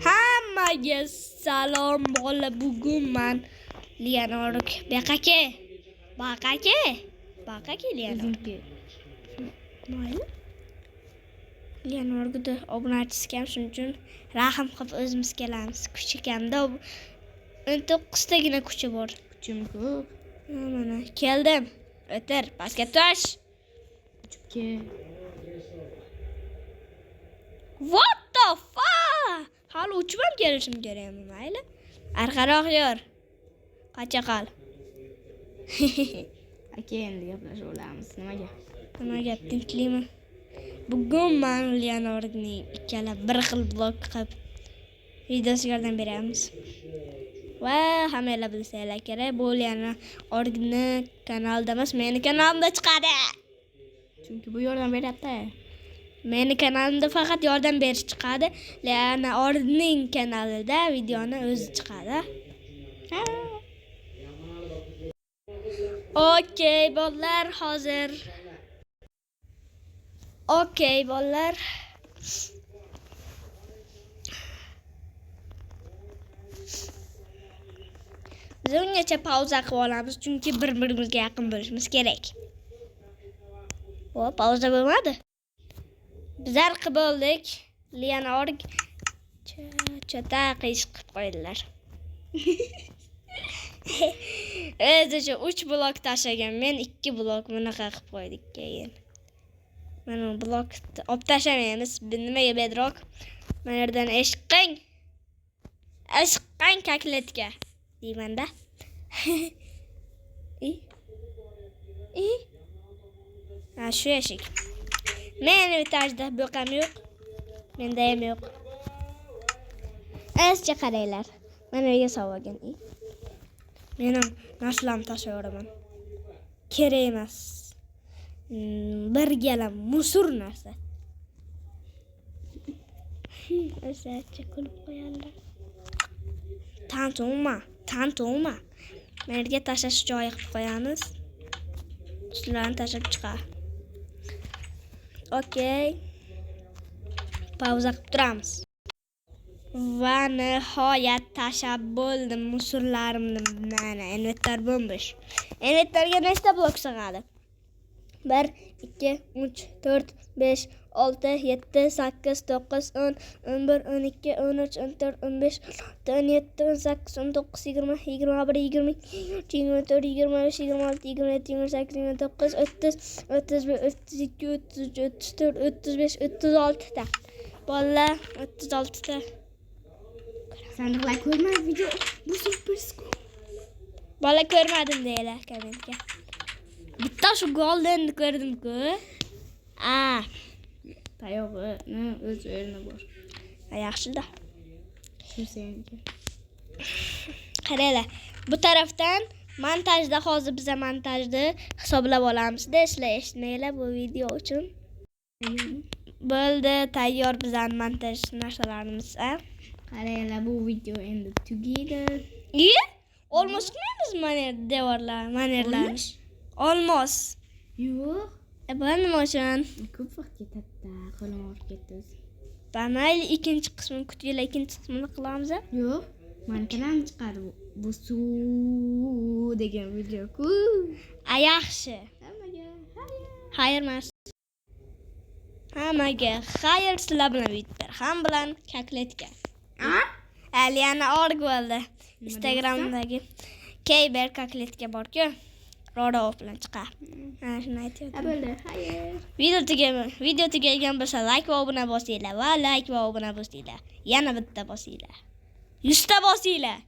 Hammaga salom bola. Bugun men Leonardo Baqake Leonardo. Mayli. Leonardoga obunachisi kam, shuning uchun rahim qilib o'zimiz kelamiz. Kuchi kamda 19 tagina kuchi bor. Kuchim ko'p. Mana keldim. O'tir, pastga tush. Uchibke. What the fuck? Hali uchib ham kelishim kerakmi, mayli? Arqaroq yur. Qacha qol. Aka, endi gaplashib olamiz. Nimaga? Nima gap, tinchlikmi? Bugun men Leonardoning ikkala bir xil blog qilib videosiga yordam beramiz. Va hammalar bilsanglar kerak, bu Leonardoning kanalida emas, meni kanalimda chiqadi. Chunki bu yordam beryapti. Meni kanalimda faqat yordam berish chiqadi. Leonardoning kanalida videoni o'zi chiqadi. Okey, bolalar, hozir. Okey, bolalar. Biz ungacha pauza qilib olamiz, chunki bir-birimizga yaqin bo'lishimiz kerak. O, pauza bo'lmadi. Bizlar qilib bo'ldik. Leonardo chata qish qilib qo'ydilar. O'zi 3 blok tashlagan, men 2 blok bunaqa qilib qo'ydik keyin. Mana blok olib tashlamaymiz. Nimaga bedrock? Mana yerdan ishqing kakletga deymanda. Ha, shu eshik. Men etajda bo'qam yo'q. Menda ham yo'q. Azcha qaranglar. Mana yerga savogan. Mening narsalarni tashlayveraman. Kerak emas. Bir galam musur narsa. Azcha kulib qo'yarlar. Tantoma. Menga tashlash joyi qilib qo'yamiz. Sizlarni tashlab chiqar. Okey. Pauza qilib turamiz. Va nihoyat tashlab bo'ldim musurlarimni. Mana inventar bo'mbish. Inventarga nechta blok sig'adi? 1 2 3 4 5 6 7 8 9 10 11 12 13 14 15 17 18 19 20 21 22 24 25 26 27 28 29 30 31 32 33 34 35 36 ta. Bolalar 36 ta. Sandiqlar ko'rmadi video. Bu super. Bola ko'rmadim deylar kommentga. Bitta shu golden ko'rdim-ku. Tayog'ini o'z o'rni bor. Yaxshi-da. Shu seniki. Qaranglar. Bu tarafdan montajda hozir biz montajda hisoblab olamiz-da, sizlar eshitmanglar bu video uchun. Bo'ldi, tayyor bizning montaj narsalarimiz. Qaranglar, bu video endi tugaydi. Olmos qilmaymiz devorlar, manerlar. Olmos. Yo'q. Bu nima uchun? Ko'p vaqt ketadi. Qo'lim og'rib ketdi. Mayli, ikkinchi qismini kutinglar, ikkinchi qismini qilamiz. Yo'q. Men kanalni chiqarib bu suv degan video-ku. Yaxshi. Hammaga xayr emas. Hammaga xayr, sizlar bilan bitter. Ham bilan kakletka. Aliyana org bo'ldi. Instagramdagi Keyber kakletka bor-ku. Roro bilan chiqar. Shuni aytayapman. Bo'ldi. Xayr. Video tugagan bo'lsa like va obuna bosinglar va like va obuna bosinglar. Yana bitta bosinglar. 100 ta bosinglar.